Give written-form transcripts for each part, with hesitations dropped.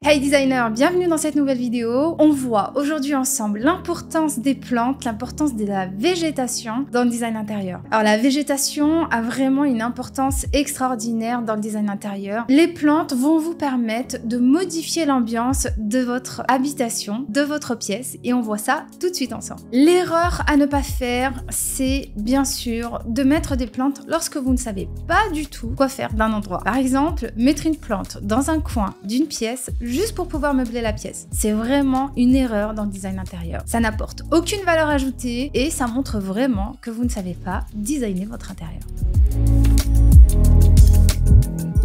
Hey designer, bienvenue dans cette nouvelle vidéo. On voit aujourd'hui ensemble l'importance des plantes, l'importance de la végétation dans le design intérieur. Alors la végétation a vraiment une importance extraordinaire dans le design intérieur. Les plantes vont vous permettre de modifier l'ambiance de votre habitation, de votre pièce, et on voit ça tout de suite ensemble. L'erreur à ne pas faire, c'est bien sûr de mettre des plantes lorsque vous ne savez pas du tout quoi faire d'un endroit. Par exemple, mettre une plante dans un coin d'une pièce juste pour pouvoir meubler la pièce. C'est vraiment une erreur dans le design intérieur. Ça n'apporte aucune valeur ajoutée et ça montre vraiment que vous ne savez pas designer votre intérieur.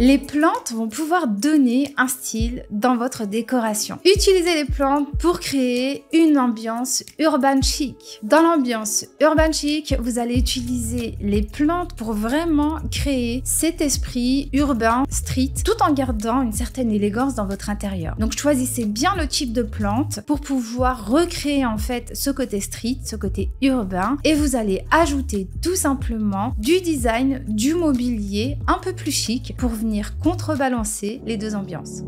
Les plantes vont pouvoir donner un style dans votre décoration. Utilisez les plantes pour créer une ambiance urban chic. Dans l'ambiance urban chic, vous allez utiliser les plantes pour vraiment créer cet esprit urbain, street, tout en gardant une certaine élégance dans votre intérieur. Donc choisissez bien le type de plante pour pouvoir recréer en fait ce côté street, ce côté urbain, et vous allez ajouter tout simplement du design, du mobilier un peu plus chic pour venir contrebalancer les deux ambiances.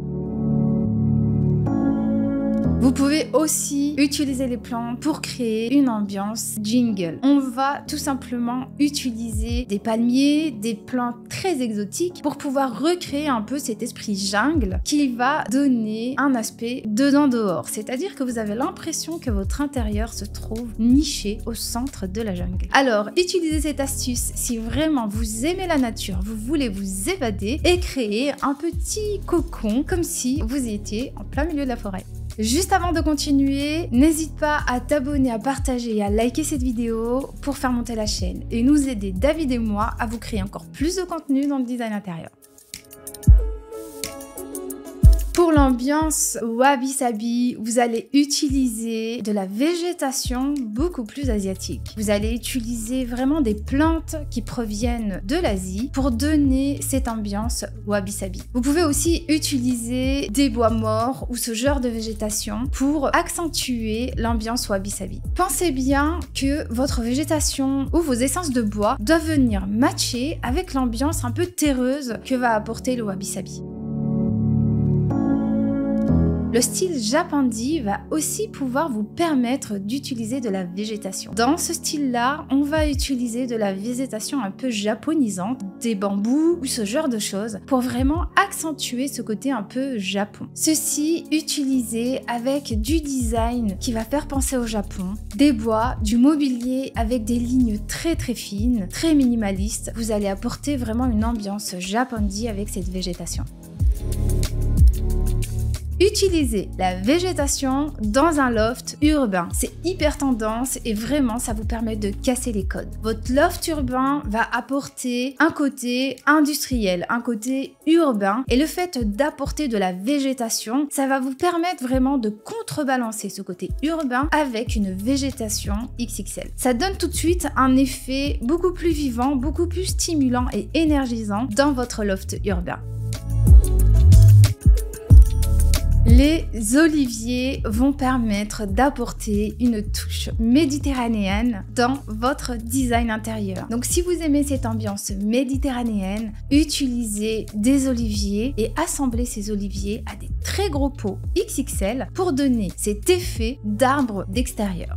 Vous pouvez aussi utiliser les plantes pour créer une ambiance jingle. On va tout simplement utiliser des palmiers, des plantes très exotiques pour pouvoir recréer un peu cet esprit jungle qui va donner un aspect dedans-dehors. C'est-à-dire que vous avez l'impression que votre intérieur se trouve niché au centre de la jungle. Alors, utilisez cette astuce si vraiment vous aimez la nature, vous voulez vous évader et créer un petit cocon comme si vous étiez en plein milieu de la forêt. Juste avant de continuer, n'hésite pas à t'abonner, à partager et à liker cette vidéo pour faire monter la chaîne et nous aider, David et moi, à vous créer encore plus de contenu dans le design intérieur. Pour l'ambiance wabi-sabi, vous allez utiliser de la végétation beaucoup plus asiatique. Vous allez utiliser vraiment des plantes qui proviennent de l'Asie pour donner cette ambiance wabi-sabi. Vous pouvez aussi utiliser des bois morts ou ce genre de végétation pour accentuer l'ambiance wabi-sabi. Pensez bien que votre végétation ou vos essences de bois doivent venir matcher avec l'ambiance un peu terreuse que va apporter le wabi-sabi. Le style Japandi va aussi pouvoir vous permettre d'utiliser de la végétation. Dans ce style-là, on va utiliser de la végétation un peu japonisante, des bambous ou ce genre de choses pour vraiment accentuer ce côté un peu Japon. Ceci utilisé avec du design qui va faire penser au Japon, des bois, du mobilier avec des lignes très fines, très minimalistes. Vous allez apporter vraiment une ambiance Japandi avec cette végétation. Utilisez la végétation dans un loft urbain. C'est hyper tendance et vraiment ça vous permet de casser les codes. Votre loft urbain va apporter un côté industriel, un côté urbain, et le fait d'apporter de la végétation, ça va vous permettre vraiment de contrebalancer ce côté urbain avec une végétation XXL. Ça donne tout de suite un effet beaucoup plus vivant, beaucoup plus stimulant et énergisant dans votre loft urbain. Les oliviers vont permettre d'apporter une touche méditerranéenne dans votre design intérieur. Donc si vous aimez cette ambiance méditerranéenne, utilisez des oliviers et assemblez ces oliviers à des très gros pots XXL pour donner cet effet d'arbre d'extérieur.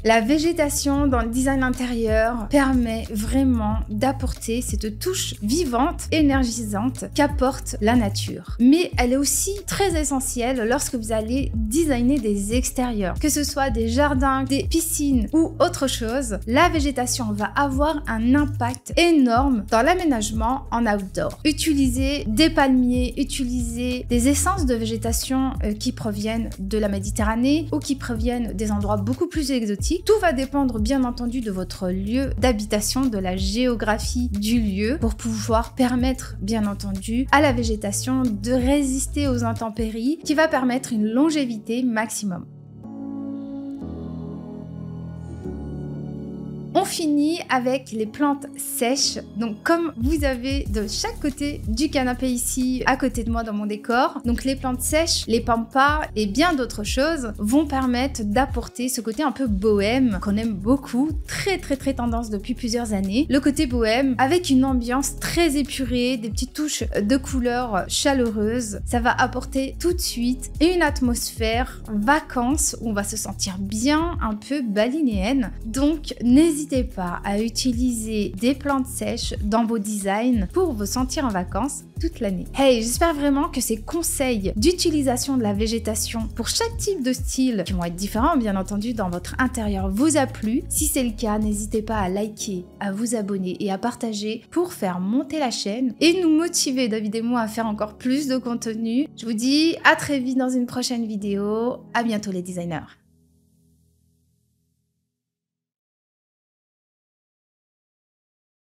La végétation dans le design intérieur permet vraiment d'apporter cette touche vivante, énergisante qu'apporte la nature. Mais elle est aussi très essentielle lorsque vous allez designer des extérieurs, que ce soit des jardins, des piscines ou autre chose. La végétation va avoir un impact énorme dans l'aménagement en outdoor. Utilisez des palmiers, utilisez des essences de végétation qui proviennent de la Méditerranée ou qui proviennent des endroits beaucoup plus exotiques. Tout va dépendre bien entendu de votre lieu d'habitation, de la géographie du lieu pour pouvoir permettre bien entendu à la végétation de résister aux intempéries qui va permettre une longévité maximum. On finit avec les plantes sèches. Donc comme vous avez de chaque côté du canapé ici, à côté de moi dans mon décor, donc les plantes sèches, les pampas et bien d'autres choses vont permettre d'apporter ce côté un peu bohème qu'on aime beaucoup, très tendance depuis plusieurs années. Le côté bohème avec une ambiance très épurée, des petites touches de couleurs chaleureuses. Ça va apporter tout de suite une atmosphère vacances où on va se sentir bien, un peu balinéenne. Donc n'hésitez pas à utiliser des plantes sèches dans vos designs pour vous sentir en vacances toute l'année. Hey, j'espère vraiment que ces conseils d'utilisation de la végétation pour chaque type de style, qui vont être différents bien entendu dans votre intérieur, vous a plu. Si c'est le cas, n'hésitez pas à liker, à vous abonner et à partager pour faire monter la chaîne et nous motiver, David et moi, à faire encore plus de contenu. Je vous dis à très vite dans une prochaine vidéo. À bientôt les designers.